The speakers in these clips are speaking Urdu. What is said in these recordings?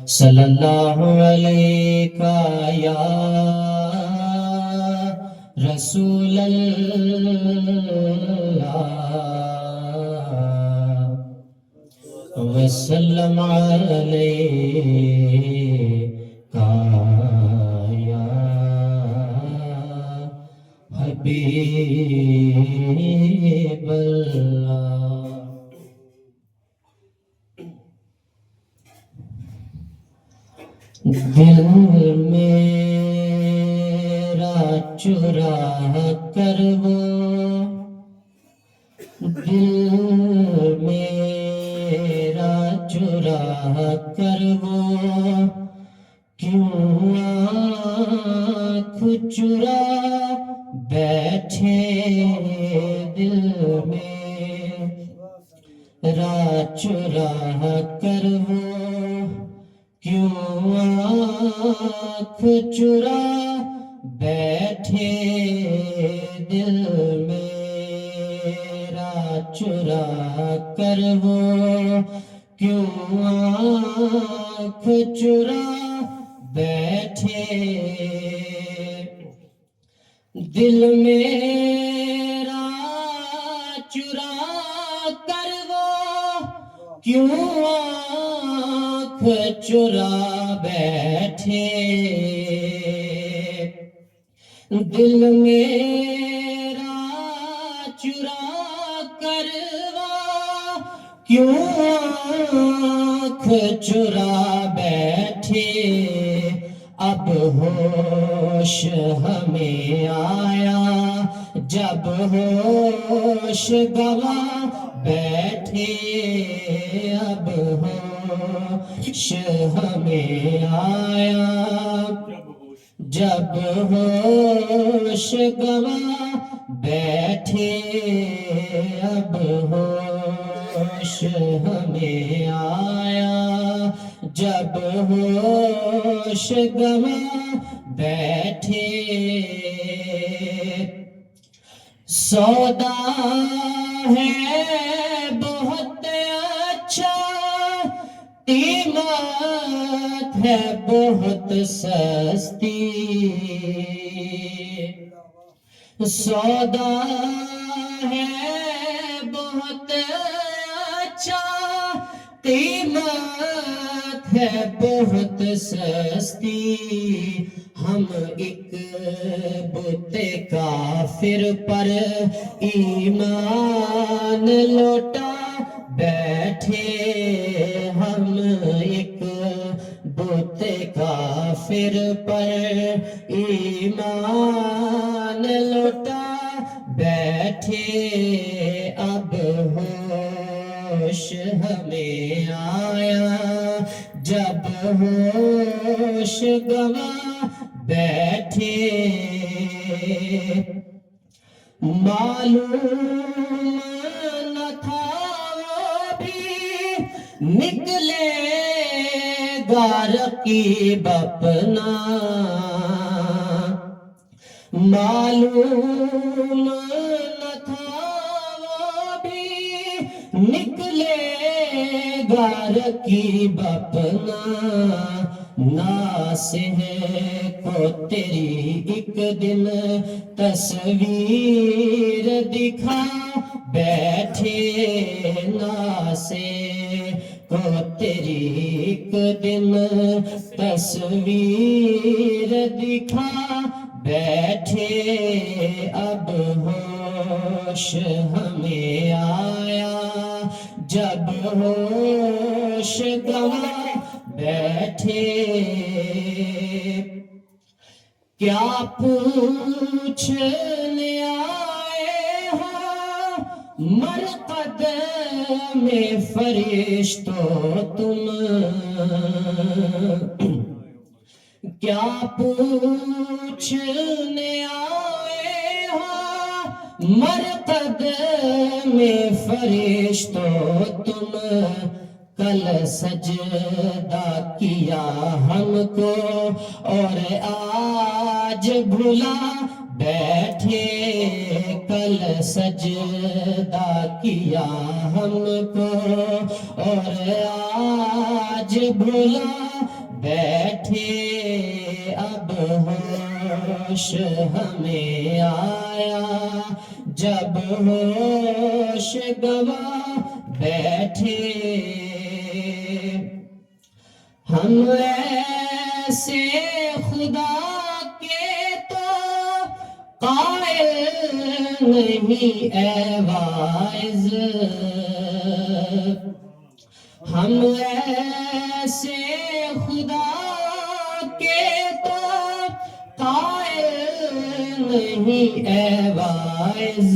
صلی اللہ علیہ یا رسول اللہ وسلم علیہ یا حبیب اللہ۔ دل میرا چرا کر وہ، دل میرا چرا کر وہ، کیوں آنکھ چرا بیٹھے دل میرا چرا کر وہ، کیوں آنکھ چرا بیٹھے دل میرا چرا کر وہ، کیوں آنکھ چرا بیٹھے دل میرا چرا کر وہ، کیوں آنکھ چرا بیٹھے دل میرا چرا کر وہ، کیوں آنکھ چرا بیٹھے اب ہوش ہمیں آیا جب ہوش گوا بیٹھے اب ہوش ہمیں آیا جب ہوش گوا بیٹھے اب ہوش ہمیں آیا جب ہوش گوا بیٹھے سودا ہے بہت اچھا قیمت ہے بہت سستی سودا ہے بہت اچھا قیمت ہے بہت سستی ہم ایک بت کافر پر ایمان لوٹا بیٹھے ہم ایک بت کافر پر ایمان لوٹا بیٹھے اب ہوش ہمیں آیا جب ہوش گوا بیٹھے معلوم نہ تھا وہ بھی نکلے گا رقیب اپنا معلوم نہ تھا وہ بھی نکلے گا رقیب اپنا ناصح کو تیری ایک دن تصویر دکھا بیٹھے ناصح کو تیری ایک دن تصویر دکھا بیٹھے اب ہوش ہمیں آیا جب ہوش گوا بیٹھے کیا پوچھنے آئے ہو مرقد میں فرشتوں تم کیا پوچھنے آئے ہو مرقد میں فرشتوں تم کل سجدہ کیا ہم کو اور آج بھلا بیٹھے کل سجدہ کیا ہم کو اور آج بھلا بیٹھے اب ہوش ہمیں آیا جب ہوش گوا بیٹھے ہم ایسے خدا کے تو قائل نہیں اے واعظ ہم ایسے خدا کے تو قائل نہیں اے واعظ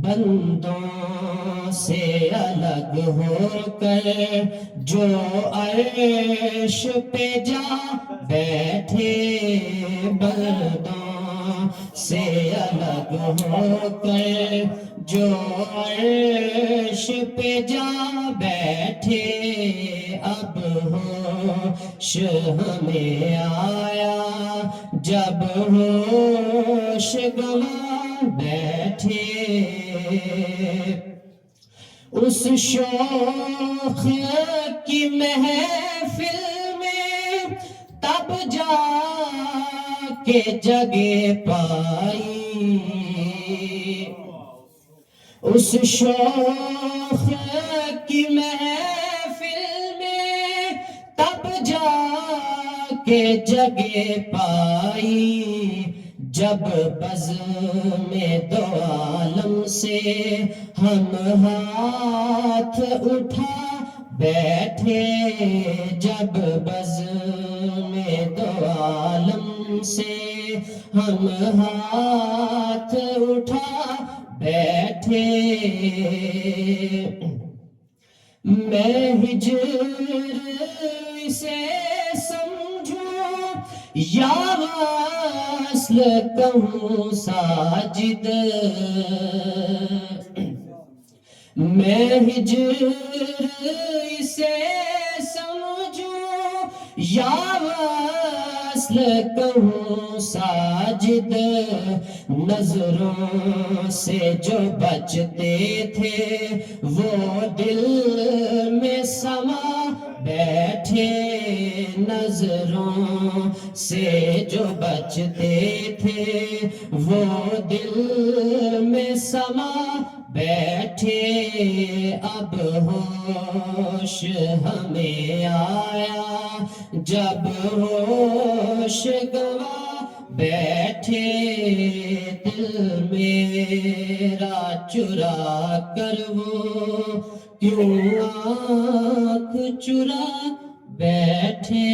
بندوں سے الگ ہو کر جو عرش پہ جا بیٹھے بندوں سے الگ ہو کر جو عرش پہ جا بیٹھے اب ہوش ہمیں آیا جب ہوش گوا بیٹھے اس شوخ کی محفل میں تب جا کے جگہ پائی اس شوخ کی محفل میں تب جا کے جگہ پائی جب بزم دو عالم سے ہم ہاتھ اٹھا بیٹھے جب بزم دو عالم سے ہم ہاتھ اٹھا بیٹھے میں ہجر سے سمجھوں یا وصل کہوں ساجد میں ہجر سے سمجھوں یا وصل کہوں ساجد نظروں سے جو بچتے تھے وہ دل میں سما بیٹھے نظروں سے جو بچتے تھے وہ دل میں سما بیٹھے اب ہوش ہمیں آیا جب ہوش گوا بیٹھے دل میرا چرا کر وہ کیوں آنکھ چرا بیٹھے